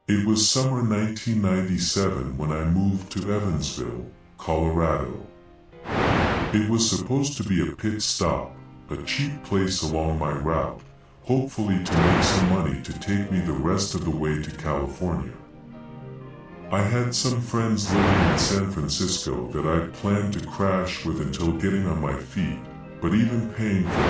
It was summer 1997 when I moved to Evansville, Colorado. It was supposed to be a pit stop, a cheap place along my route, hopefully to make some money to take me the rest of the way to California. I had some friends living in San Francisco that I'd planned to crash with until getting on my feet, but even paying for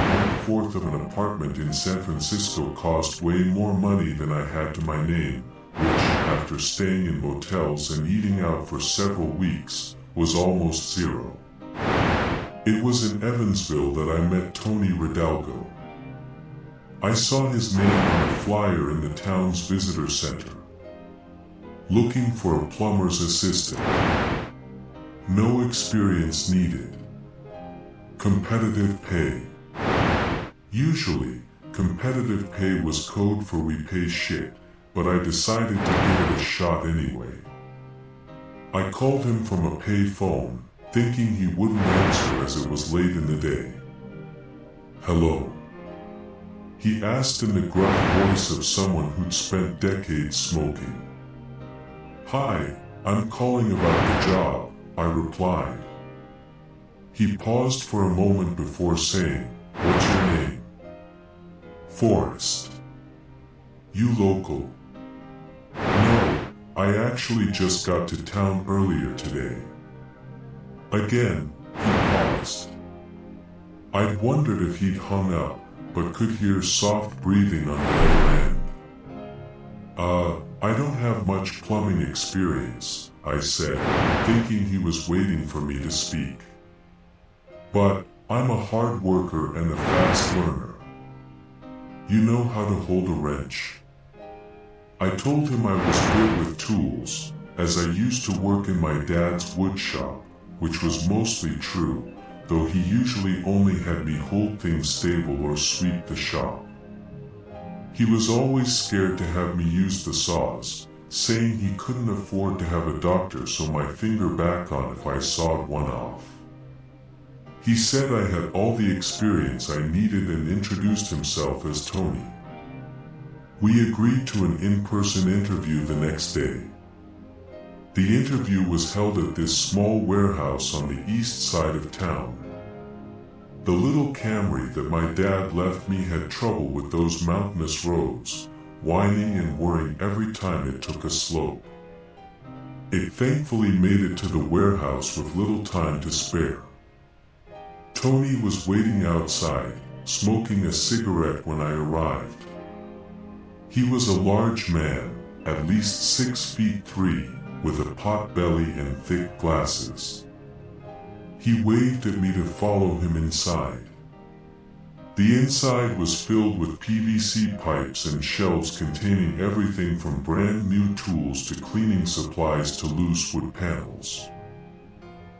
1/4 of an apartment in San Francisco cost way more money than I had to my name, which, after staying in motels and eating out for several weeks, was almost zero. It was in Evansville that I met Tony Ridalgo. I saw his name on a flyer in the town's visitor center. Looking for a plumber's assistant. No experience needed. Competitive pay. Usually, competitive pay was code for we pay shit, but I decided to give it a shot anyway. I called him from a pay phone, thinking he wouldn't answer as it was late in the day. "Hello?" he asked in the gruff voice of someone who'd spent decades smoking. "Hi, I'm calling about the job," I replied. He paused for a moment before saying, "What's your name?" "Forrest." "You local?" "No, I actually just got to town earlier today." Again, he paused. I'd wondered if he'd hung up, but could hear soft breathing on the other end. I don't have much plumbing experience," I said, thinking he was waiting for me to speak. "But I'm a hard worker and a fast learner. You know how to hold a wrench?" I told him I was good with tools, as I used to work in my dad's wood shop, which was mostly true, though he usually only had me hold things stable or sweep the shop. He was always scared to have me use the saws, saying he couldn't afford to have a doctor sew my finger back on if I sawed one off. He said I had all the experience I needed and introduced himself as Tony. We agreed to an in-person interview the next day. The interview was held at this small warehouse on the east side of town. The little Camry that my dad left me had trouble with those mountainous roads, whining and whirring every time it took a slope. It thankfully made it to the warehouse with little time to spare. Tony was waiting outside, smoking a cigarette when I arrived. He was a large man, at least 6'3", with a pot belly and thick glasses. He waved at me to follow him inside. The inside was filled with PVC pipes and shelves containing everything from brand new tools to cleaning supplies to loose wood panels.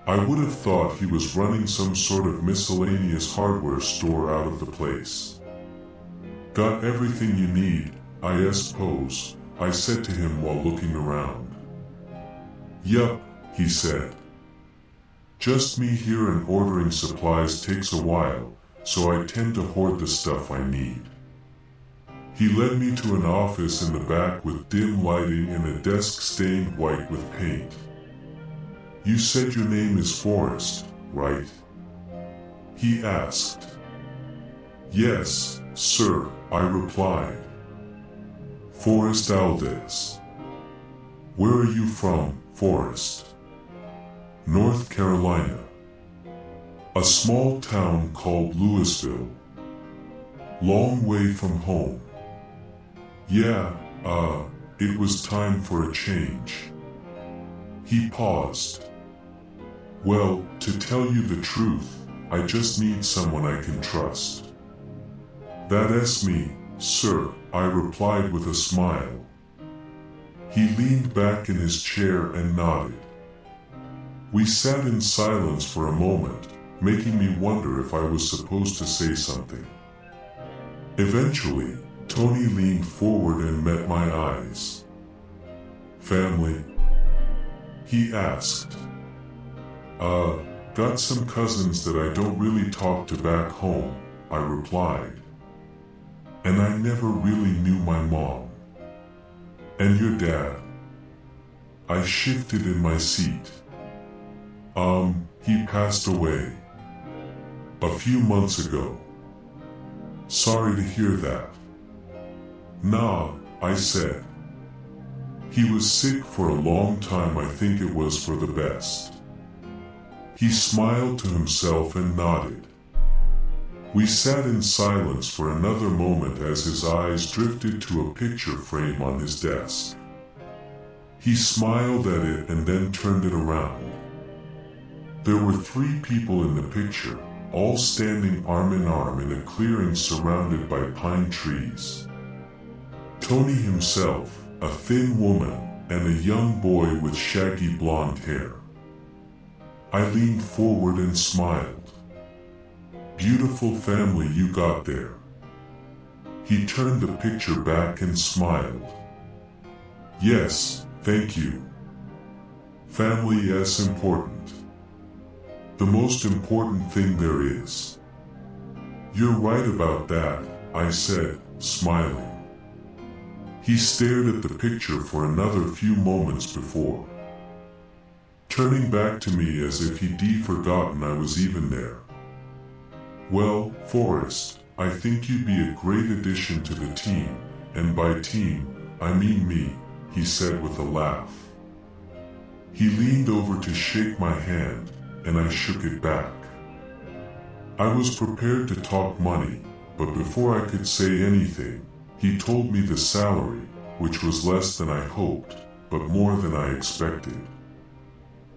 I would have thought he was running some sort of miscellaneous hardware store out of the place. "Got everything you need, I suppose," I said to him while looking around. "Yup," he said. "Just me here and ordering supplies takes a while, so I tend to hoard the stuff I need." He led me to an office in the back with dim lighting and a desk stained white with paint. "You said your name is Forrest, right?" he asked. "Yes, sir," I replied. "Forrest Aldez." "Where are you from, Forrest?" "North Carolina. A small town called Louisville. Long way from home." "Yeah, it was time for a change." He paused. "Well, to tell you the truth, I just need someone I can trust." "That's me, sir," I replied with a smile. He leaned back in his chair and nodded. We sat in silence for a moment, making me wonder if I was supposed to say something. Eventually, Tony leaned forward and met my eyes. "Family?" he asked. Got some cousins that I don't really talk to back home," I replied. "And I never really knew my mom." And your dad? I shifted in my seat. He passed away. A few months ago. Sorry to hear that. Nah, I said. He was sick for a long time. I think it was for the best. He smiled to himself and nodded. We sat in silence for another moment as his eyes drifted to a picture frame on his desk. He smiled at it and then turned it around. There were 3 people in the picture, all standing arm in arm in a clearing surrounded by pine trees. Tony himself, a thin woman, and a young boy with shaggy blonde hair. I leaned forward and smiled. Beautiful family you got there. He turned the picture back and smiled. Yes, thank you. Family is important. The most important thing there is. You're right about that, I said, smiling. He stared at the picture for another few moments before turning back to me as if he'd forgotten I was even there. Well, Forrest, I think you'd be a great addition to the team, and by team, I mean me, he said with a laugh. He leaned over to shake my hand, and I shook it back. I was prepared to talk money, but before I could say anything, he told me the salary, which was less than I hoped, but more than I expected.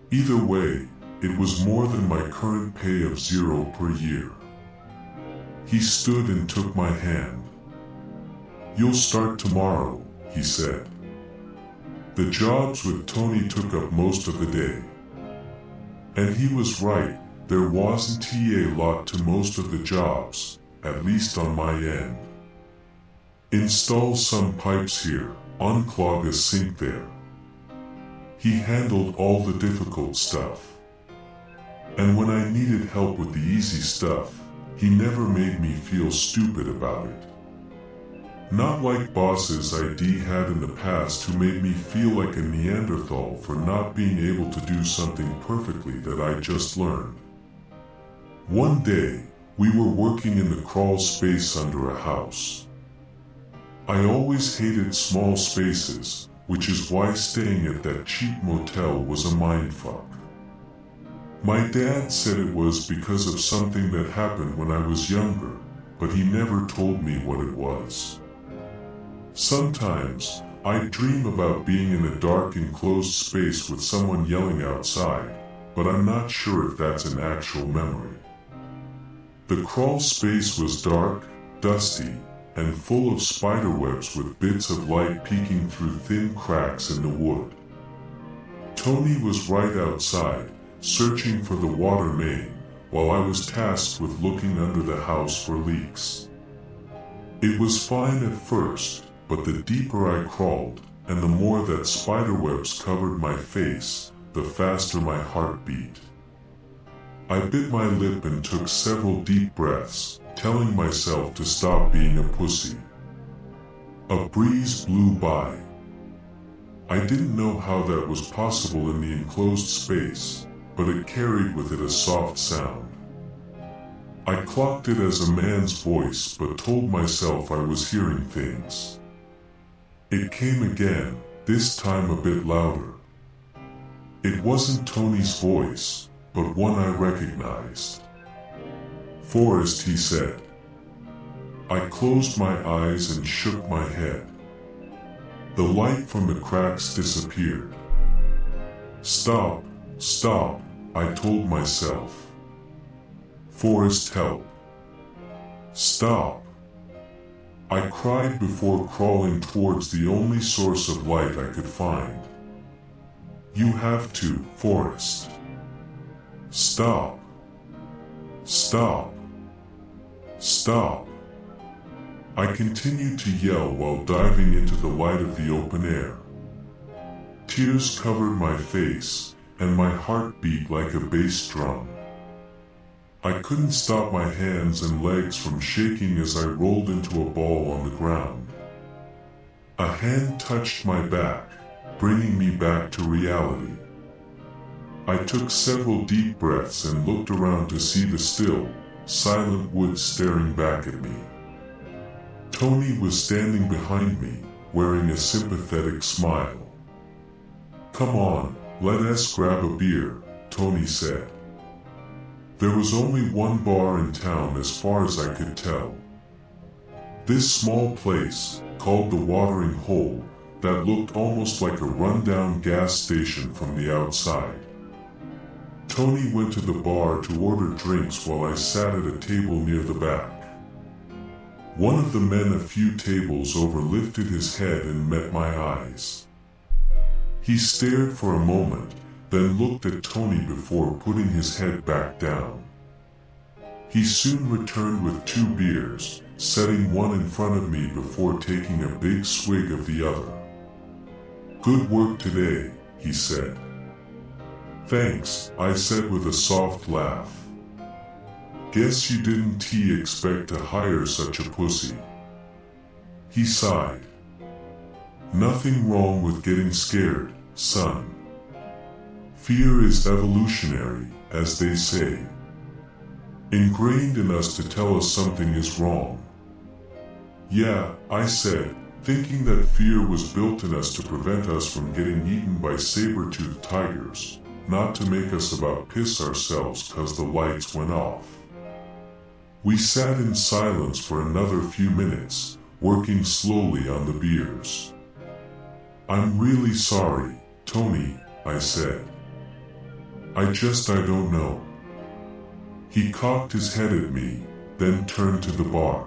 Either way, it was more than my current pay of $0 per year. He stood and took my hand. You'll start tomorrow, he said. The jobs with Tony took up most of the day. And he was right, there wasn't a lot to most of the jobs, at least on my end. Install some pipes here, unclog a sink there. He handled all the difficult stuff. And when I needed help with the easy stuff, he never made me feel stupid about it. Not like bosses I'd had in the past who made me feel like a Neanderthal for not being able to do something perfectly that I just learned. One day, we were working in the crawl space under a house. I always hated small spaces, which is why staying at that cheap motel was a mindfuck. My dad said it was because of something that happened when I was younger, but he never told me what it was. Sometimes, I dream about being in a dark enclosed space with someone yelling outside, but I'm not sure if that's an actual memory. The crawl space was dark, dusty, and full of spiderwebs with bits of light peeking through thin cracks in the wood. Tony was right outside, searching for the water main, while I was tasked with looking under the house for leaks. It was fine at first, but the deeper I crawled, and the more that spiderwebs covered my face, the faster my heart beat. I bit my lip and took several deep breaths, telling myself to stop being a pussy. A breeze blew by. I didn't know how that was possible in the enclosed space, but it carried with it a soft sound. I clocked it as a man's voice but told myself I was hearing things. It came again, this time a bit louder. It wasn't Tony's voice, but one I recognized. Forrest, he said. I closed my eyes and shook my head. The light from the cracks disappeared. Stop, stop, I told myself. Forrest, help. Stop. I cried before crawling towards the only source of light I could find. You have to, Forrest. Stop. Stop. Stop. I continued to yell while diving into the light of the open air. Tears covered my face, and my heart beat like a bass drum. I couldn't stop my hands and legs from shaking as I rolled into a ball on the ground. A hand touched my back, bringing me back to reality. I took several deep breaths and looked around to see the still, silent woods staring back at me. Tony was standing behind me, wearing a sympathetic smile. "Come on, let us grab a beer," Tony said. There was only one bar in town as far as I could tell. This small place, called the Watering Hole, that looked almost like a rundown gas station from the outside. Tony went to the bar to order drinks while I sat at a table near the back. One of the men a few tables over lifted his head and met my eyes. He stared for a moment, then looked at Tony before putting his head back down. He soon returned with 2 beers, setting one in front of me before taking a big swig of the other. "Good work today," he said. "Thanks," I said with a soft laugh. "Guess you didn't expect to hire such a pussy." He sighed. "Nothing wrong with getting scared, son. Fear is evolutionary, as they say. Ingrained in us to tell us something is wrong." "Yeah," I said, thinking that fear was built in us to prevent us from getting eaten by saber-toothed tigers, not to make us about piss ourselves cause the lights went off. We sat in silence for another few minutes, working slowly on the beers. "I'm really sorry, Tony," I said. I don't know." He cocked his head at me, then turned to the bar.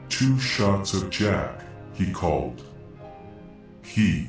"2 shots of Jack," he called. He